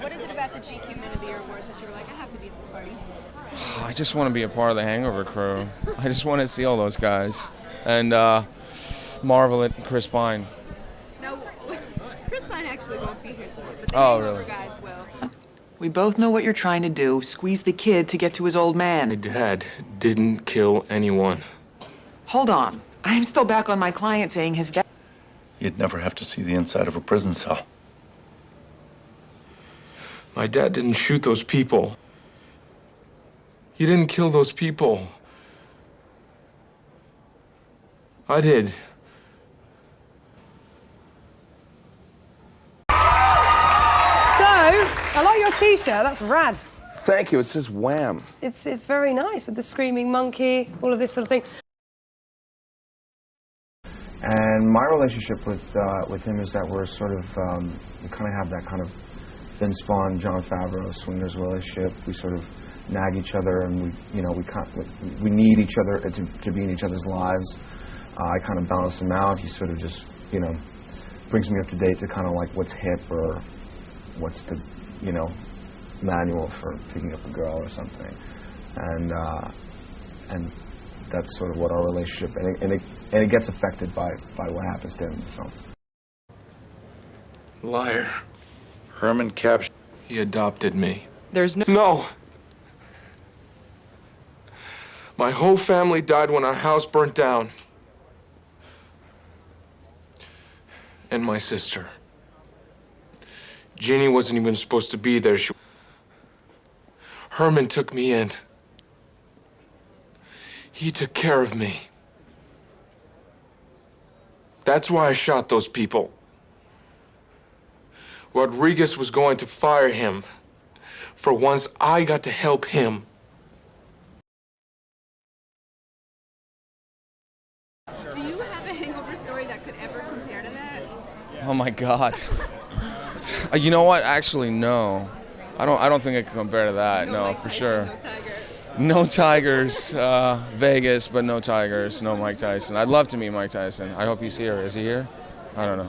What is it about the GQ Men of the Year Awards that you were like, I have to be at this party? I just want to be a part of the Hangover crew. I just want to see all those guys and marvel at Chris Pine. No, Chris Pine actually won't be here tonight, but the Hangover really? Guys will. We both know what you're trying to do. Squeeze the kid to get to his old man. My dad didn't kill anyone. Hold on. I'm still back on my client saying his dad... You'd never have to see the inside of a prison cell. My dad didn't shoot those people. He didn't kill those people. I did. I like your T-shirt. That's rad. Thank you. It says Wham. It's very nice with the screaming monkey, all of this sort of thing. And my relationship with him is that we're sort of we kind of have that kind of Vince Vaughn, Jon Favreau swingers relationship. We sort of nag each other, and we need each other to be in each other's lives. I kind of balance him out. He sort of just brings me up to date to kind of like what's hip or what's the manual for picking up a girl or something, and that's sort of what our relationship and it gets affected by what happens to him in the film. Liar. Herman captured. He adopted me. There's no... No! My whole family died when our house burnt down. And my sister. Jeannie wasn't even supposed to be there. Herman took me in. He took care of me. That's why I shot those people. Rodriguez was going to fire him. For once, I got to help him. Do you have a hangover story that could ever compare to that? Oh my God. You know what? Actually, no. I don't think it can compare to that. No, for sure. No Tigers, Vegas, but no Tigers, no Mike Tyson. I'd love to meet Mike Tyson. I hope he's here. Is he here? I don't know.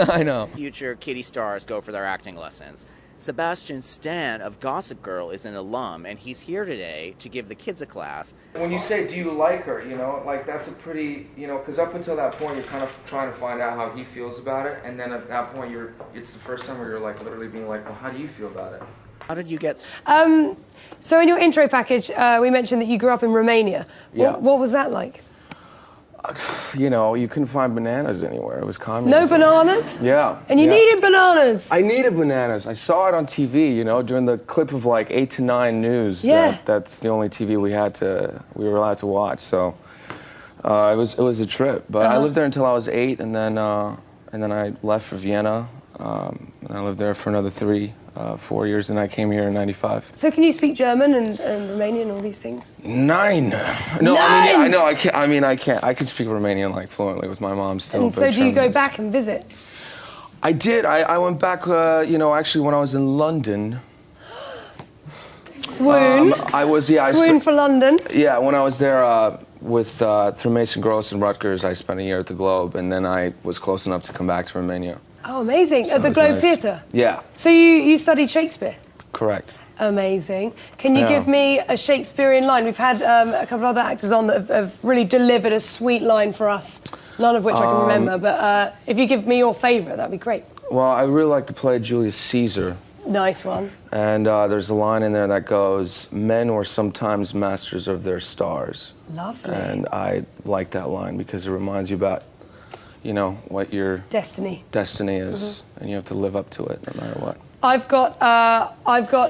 I know. Future kitty stars go for their acting lessons. Sebastian Stan of Gossip Girl is an alum, and he's here today to give the kids a class. When you say, do you like her, like that's a pretty, because up until that point, you're kind of trying to find out how he feels about it, and then at that point, it's the first time where you're like literally being like, well, how do you feel about it? How did you get... So in your intro package, we mentioned that you grew up in Romania. Yeah. What was that like? You couldn't find bananas anywhere. It was communism. No bananas? Yeah. And you needed bananas? I needed bananas. I saw it on TV, during the clip of like 8 to 9 news. Yeah. That's the only TV we were allowed to watch. So it was a trip. But I lived there until I was 8, and then I left for Vienna. And I lived there for another 4 years, and I came here in '95. So can you speak German and Romanian and all these things? 9. No, 9? I know. I can't. I can't. I can speak Romanian like fluently with my mom still. And so do you go back and visit? I did. I went back. Actually, when I was in London. Swoon. Swoon for London. Yeah, when I was there through Mason Gross and Rutgers, I spent a year at the Globe, and then I was close enough to come back to Romania. Oh, amazing. So at the Globe Theatre? Yeah. So you studied Shakespeare? Correct. Amazing. Can you give me a Shakespearean line? We've had a couple of other actors on that have really delivered a sweet line for us, none of which I can remember, but if you give me your favourite, that'd be great. Well, I really like to play Julius Caesar. Nice one. And there's a line in there that goes, "Men were sometimes masters of their stars." Lovely. And I like that line because it reminds you about what your destiny is, and you have to live up to it no matter what. I've got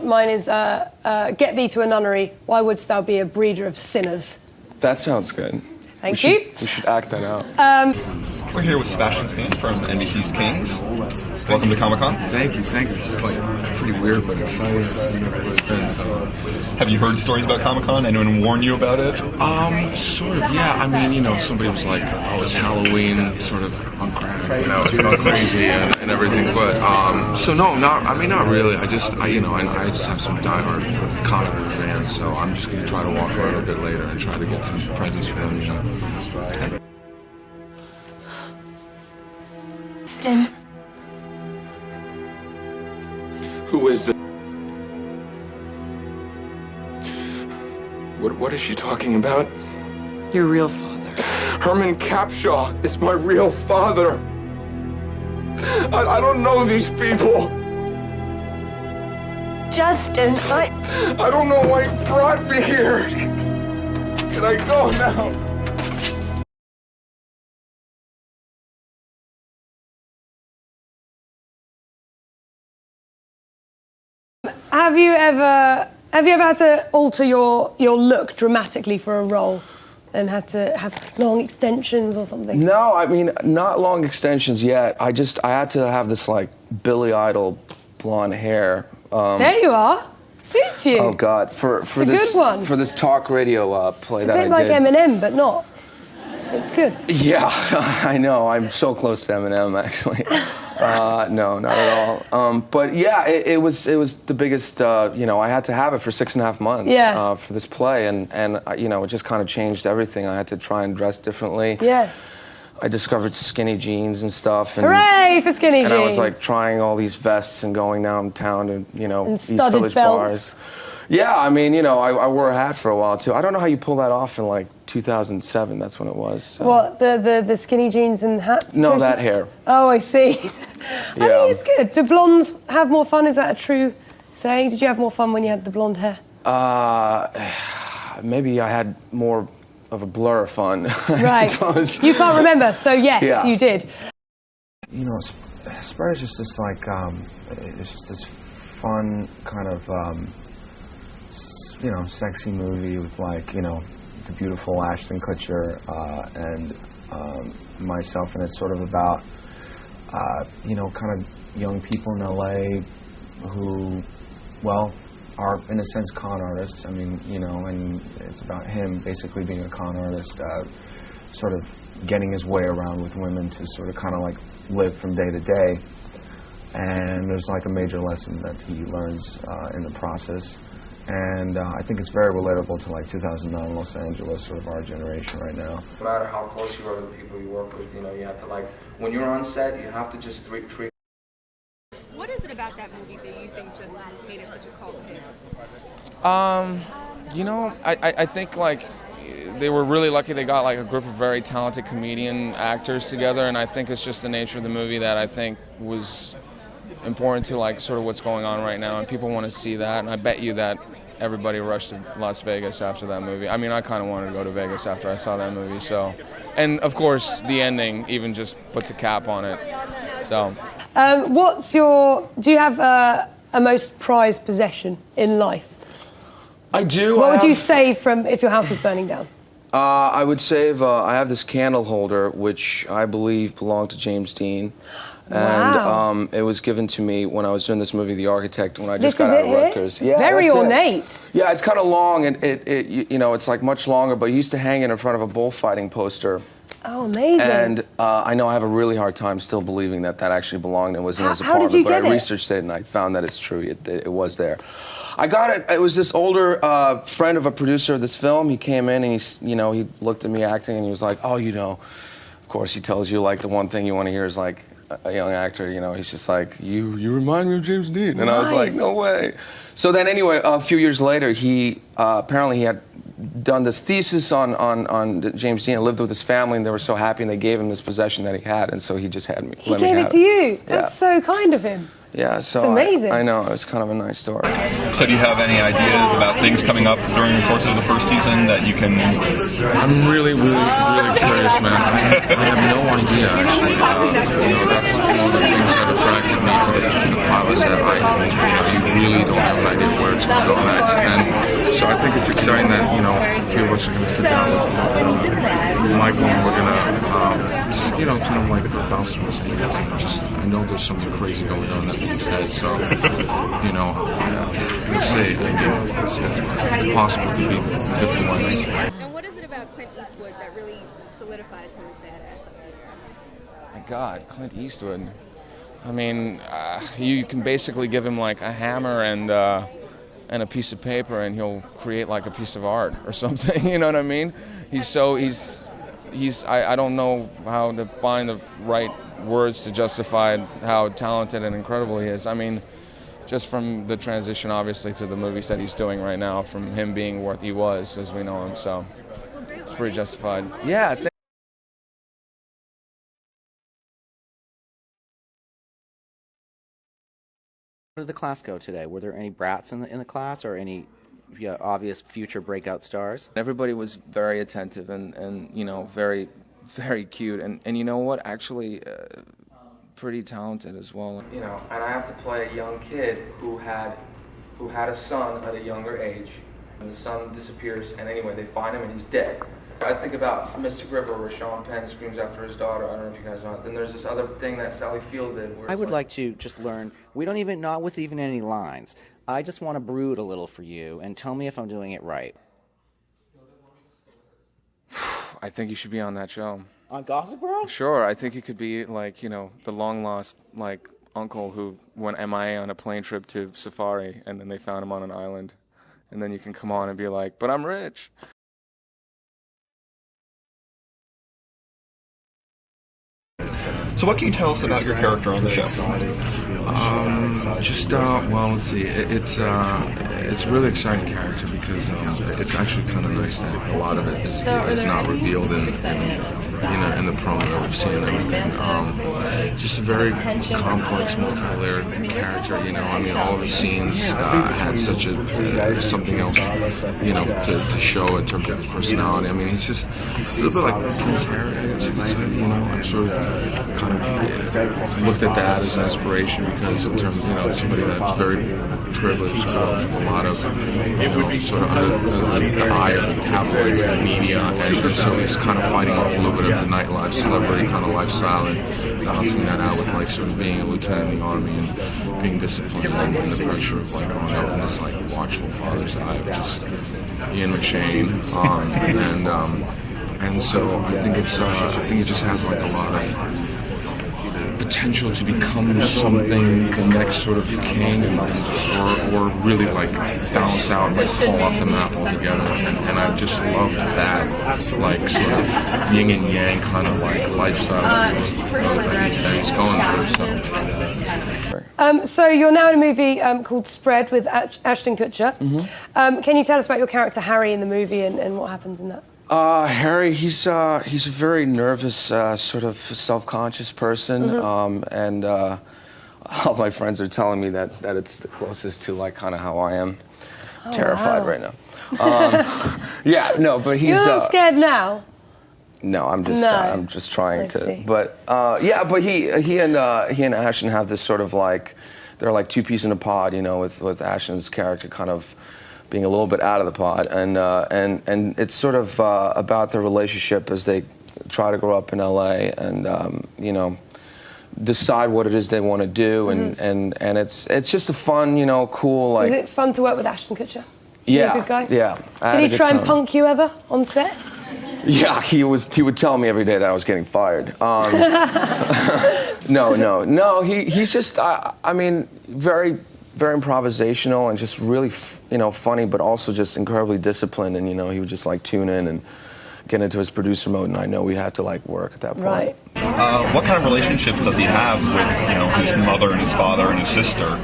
mine is get thee to a nunnery, why wouldst thou be a breeder of sinners? That sounds good. Thank you. We should act that out. We're here with Sebastian Stan from NBC's Kings. Welcome to Comic-Con. Thank you. It's just pretty weird, but exciting. Have you heard stories about Comic-Con? Anyone warn you about it? Sort of, yeah. I mean, somebody was like, oh, it's Halloween, sort of it's all crazy and everything, but, so no, not really. I just have some diehard comic book fans, so I'm just going to try to walk around a bit later and try to get some presents for them, Stan. Who is this? What is she talking about? Your real father. Herman Capshaw is my real father. I don't know these people. Justin, I don't know why you brought me here. Can I go now? Have you ever had to alter your look dramatically for a role and had to have long extensions or something? No, I mean, not long extensions yet. I had to have this like Billy Idol blonde hair. There you are. Suits you. Oh God, for this good one. For this talk radio play It's that I a bit like did. Eminem, but not. It's good. Yeah, I know. I'm so close to Eminem, actually. No, not at all. But yeah, it was the biggest. I had to have it for 6.5 months for this play, and it just kind of changed everything. I had to try and dress differently. Yeah. I discovered skinny jeans and stuff. And, Hooray for skinny jeans! And I was like trying all these vests and going downtown to and East Village bars. Yeah, I mean, I wore a hat for a while too. I don't know how you pull that off in like 2007. That's when it was. So. What, the skinny jeans and hats? No, that hair. Oh, I see. Yeah. I think it's good. Do blondes have more fun? Is that a true saying? Did you have more fun when you had the blonde hair? Maybe I had more of a blur of fun, I suppose. You can't remember, so yes, you did. Spur is just this like, it's just this fun kind of, sexy movie with like, the beautiful Ashton Kutcher and myself, and it's sort of about, kind of young people in LA who, are in a sense con artists. I mean, and it's about him basically being a con artist, sort of getting his way around with women to sort of kind of like live from day to day. And there's like a major lesson that he learns in the process. And I think it's very relatable to like 2009 Los Angeles, sort of our generation right now. No matter how close you are to the people you work with, you have to like, when you're on set, you have to just treat. What is it about that movie that you think just made it such a cult hit? I think like they were really lucky they got like a group of very talented comedian actors together, and I think it's just the nature of the movie that I think was important to like sort of what's going on right now, and people want to see that, and I bet you that everybody rushed to Las Vegas after that movie. I mean, I kind of wanted to go to Vegas after I saw that movie, so. And of course, the ending even just puts a cap on it, so. Do you have a most prized possession in life? I do. What would you save from if your house was burning down? I would save, I have this candle holder, which I believe belonged to James Dean. And it was given to me when I was doing this movie, The Architect, when I just got out of Rutgers. Yeah, very ornate. Yeah, it's kind of long, and it's like much longer, but he used to hang it in front of a bullfighting poster. Oh, amazing. And I know I have a really hard time still believing that actually belonged and was in his How apartment, did you but get I researched it and I found that it's true. It was there. I got it. It was this older friend of a producer of this film. He came in and he looked at me acting and he was like, oh, of course he tells you like the one thing you want to hear is like a young actor, he's just like, you remind me of James Dean. And I was like, no way. So then anyway, a few years later, he apparently he had done this thesis on James Dean and lived with his family, and they were so happy and they gave him this possession that he had, and so he just had me. He gave it to you. That's so kind of him. Yeah, so it's amazing. I know, it was kind of a nice story. So do you have any ideas about things coming up during the course of the first season that you can... I'm really, really, really curious, man. I have no idea, actually. That's one of the things that attracted me to the pilot, that you really don't have an idea where it's going to go next. And so I think it's exciting that, a few of us are going to sit down with Michael and we're going to, kind of like bounce some ideas. I know there's something crazy going on in his head, so, we'll see. It's possible to be different ones. And what is it about Clint Eastwood that really solidifies him as badass? My God, Clint Eastwood. I mean, you can basically give him like a hammer and a piece of paper, and he'll create like a piece of art or something. You know what I mean? I don't know how to find the right words to justify how talented and incredible he is. I mean, just from the transition, obviously, to the movies that he's doing right now, from him being what he was as we know him. So it's pretty justified. Yeah. How did the class go today? Were there any brats in the class, or any obvious future breakout stars? Everybody was very attentive and you know, very, very cute. And you know what? Actually, pretty talented as well. You know, and I have to play a young kid who had a son at a younger age. And the son disappears, and anyway, they find him and he's dead. I think about Mystic River, where Sean Penn screams after his daughter. I don't know if you guys know. Then there's this other thing that Sally Field did. Where I would like to just learn, we don't even, not with even any lines. I just want to brood a little for you and tell me if I'm doing it right. I think you should be on that show. On Gossip Girl? Sure, I think he could be like, you know, the long lost like uncle who went MIA on a plane trip to Safari, and then they found him on an island, and then you can come on and be like, but I'm rich. So what can you tell us about your character on the show? Well, let's see. It's a really exciting character because it's actually kind of nice that a lot of it is not revealed in the promo that we've seen and everything. Just a very complex, multi-layered character. You know, I mean, all of the scenes had such something else, you know, to show in terms of his personality. I mean, he's just a little bit like Prince Harry, you know. I sort of kind of looked at that as an inspiration because in terms of, you know, somebody that's very privileged, with a lot of, you know, sort of under the eye of the tabloids and media, and so he's kind of fighting off a little bit of the nightlife, celebrity kind of lifestyle, and balancing that out with like sort of being a lieutenant in the army and being disciplined and the pressure of like growing up in this like watchful father's eye of just Ian McShane, and so I think it just has like a lot of potential to become something the next sort of king, or really like balance out and like fall off the map altogether. And I just loved that like sort of yin and yang kind of like lifestyle that he's going through. So you're now in a movie called Spread with Ashton Kutcher. Mm-hmm. Can you tell us about your character Harry in the movie and what happens in that? Harry, he's a very nervous, sort of self-conscious person, mm-hmm. And all my friends are telling me that it's the closest to like kind of how I am. Terrified right now. Yeah, no, but he's. You're not scared now. No, I'm just trying to. But yeah, but he and Ashton have this sort of like, they're like two peas in a pod, you know, with Ashton's character kind of being a little bit out of the pod, and it's sort of about their relationship as they try to grow up in LA and you know, decide what it is they want to do, mm-hmm. and it's just a fun, you know, cool like. Is it fun to work with Ashton Kutcher? Yeah, a good guy? Yeah. Did he try and punk you ever on set? Yeah, he would tell me every day that I was getting fired. No. He's just I mean very improvisational and just really, you know, funny, but also just incredibly disciplined. And, you know, he would just like tune in and get into his producer mode, and I know we'd have to like work at that point. Right. What kind of relationship does he have with, you know, his mother and his father and his sister? You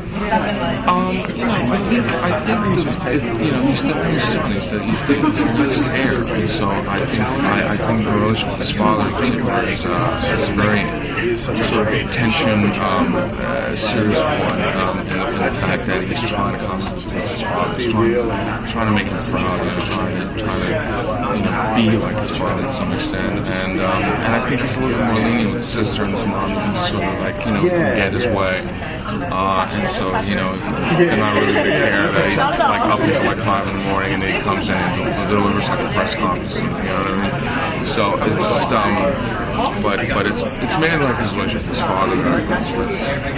know, I think you know, he's his heir, and so I think the relationship with his father in particular is very sort of tension, serious one, in the fact that he's trying to constantly please his father, he's trying to make him proud, you know, trying to you know, be like his father to some extent, and I think he's a little bit more lenient with his sister and his mom, and just sort of like, you know, get his way. And so, you know, they're not really going to care that he's like up until like 5 in the morning, and then he comes in and he delivers like a press conference, you know what I mean? So it's just, but it's mainly like his relationship with his father that's sort of like,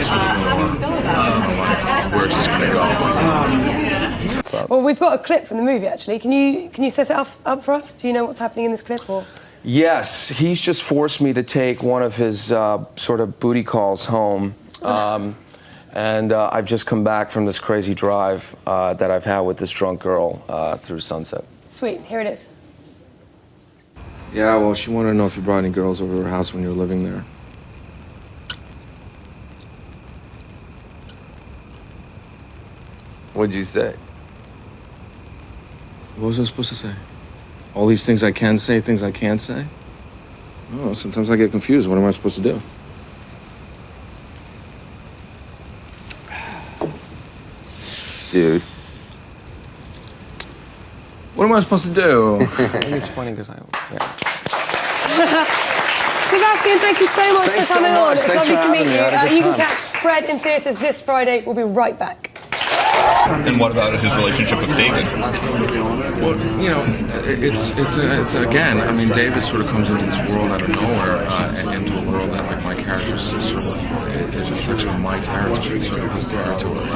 where's this going to go? Well, we've got a clip from the movie actually. Can you set it up for us? Do you know what's happening in this clip or? Yes, he's just forced me to take one of his sort of booty calls home. And I've just come back from this crazy drive that I've had with this drunk girl through Sunset. Sweet, here it is. Yeah, well, she wanted to know if you brought any girls over to her house when you were living there. What'd you say? What was I supposed to say? All these things I can say, things I can't say? Oh, sometimes I get confused. What am I supposed to do? Dude. What am I supposed to do? I think it's funny because Sebastian, thank you so much Thanks for coming so on. much. It's Thanks lovely for to meet having me. I you. had a good You can time. catch Spread in theatres this Friday. We'll be right back. And what about his relationship with David? Well, you know, it's again. I mean, David sort of comes into this world out of nowhere, and into a world that, like, my character is sort of is a section of my territory, sort of his territory,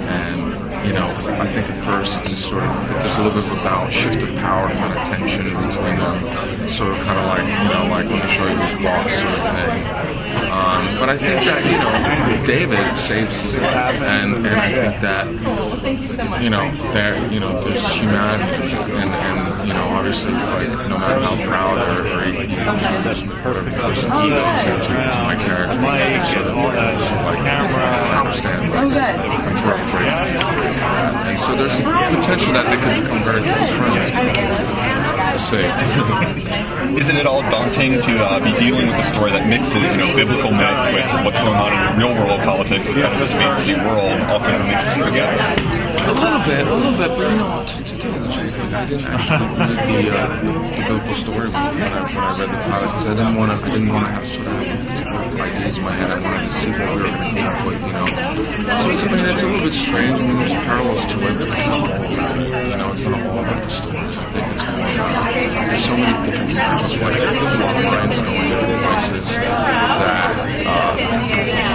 and you know, I think at first it's just sort of there's a little bit of a shift of power, kind of tension between them, sort of kind of like, you know, like let me show you who's boss sort of thing. But I think that, you know, David saves his life, and I think that, you know, there's humanity, and you know, obviously it's like no matter how proud or there's whatever person he is into my character, sort of like I understand, like I'm forever grateful. And so there's potential that they could become very close friends. We'll see. Isn't it all daunting to be dealing with a story that mixes, you know, biblical myth with what's going on in real world politics with kind of this fantasy world, all kind of mixed together? A little bit, but you know, to tell you the truth, I didn't actually read the biblical story when I read the pilot, because I didn't want to have sort of particular ideas in my head. I wanted to see what we were going to come up with, you know. So it's, I mean, it's a little bit strange. I mean, there's parallels to it, but it's not all about it. You know, it's not all about the story. I think it's more about, there's so many different characters, like there's a lot of lines going different places that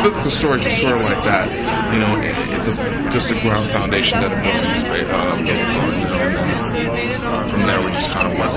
biblical stories are sort of like that, you know, just the ground foundation that a movie is built on, you know, and from there we just kind of went.